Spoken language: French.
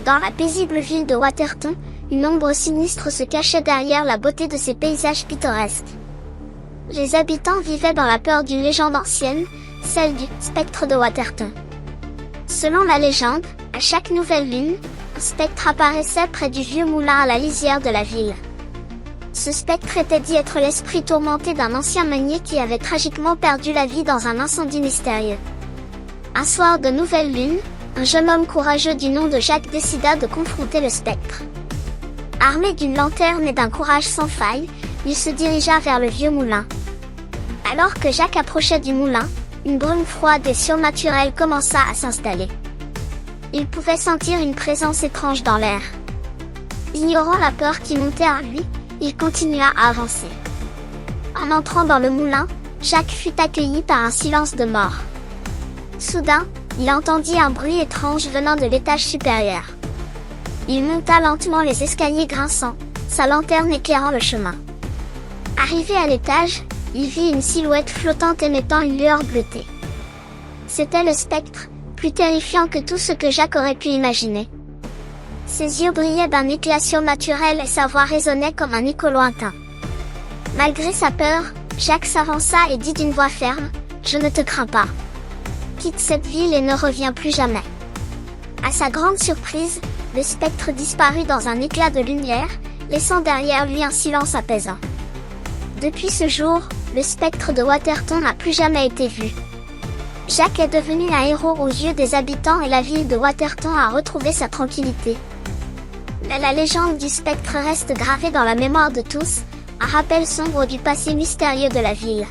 Dans la paisible ville de Waterton, une ombre sinistre se cachait derrière la beauté de ces paysages pittoresques. Les habitants vivaient dans la peur d'une légende ancienne, celle du spectre de Waterton. Selon la légende, à chaque nouvelle lune, un spectre apparaissait près du vieux moulin à la lisière de la ville. Ce spectre était dit être l'esprit tourmenté d'un ancien meunier qui avait tragiquement perdu la vie dans un incendie mystérieux. Un soir de nouvelle lune, un jeune homme courageux du nom de Jacques décida de confronter le spectre. Armé d'une lanterne et d'un courage sans faille, il se dirigea vers le vieux moulin. Alors que Jacques approchait du moulin, une brume froide et surnaturelle commença à s'installer. Il pouvait sentir une présence étrange dans l'air. Ignorant la peur qui montait à lui, il continua à avancer. En entrant dans le moulin, Jacques fut accueilli par un silence de mort. Soudain, il entendit un bruit étrange venant de l'étage supérieur. Il monta lentement les escaliers grinçants, sa lanterne éclairant le chemin. Arrivé à l'étage, il vit une silhouette flottante émettant une lueur bleutée. C'était le spectre, plus terrifiant que tout ce que Jacques aurait pu imaginer. Ses yeux brillaient d'un éclat surnaturel et sa voix résonnait comme un écho lointain. Malgré sa peur, Jacques s'avança et dit d'une voix ferme, « Je ne te crains pas. Quitte cette ville et ne reviens plus jamais. » À sa grande surprise, le spectre disparut dans un éclat de lumière, laissant derrière lui un silence apaisant. Depuis ce jour, le spectre de Waterton n'a plus jamais été vu. Jacques est devenu un héros aux yeux des habitants et la ville de Waterton a retrouvé sa tranquillité. Mais la légende du spectre reste gravée dans la mémoire de tous, un rappel sombre du passé mystérieux de la ville.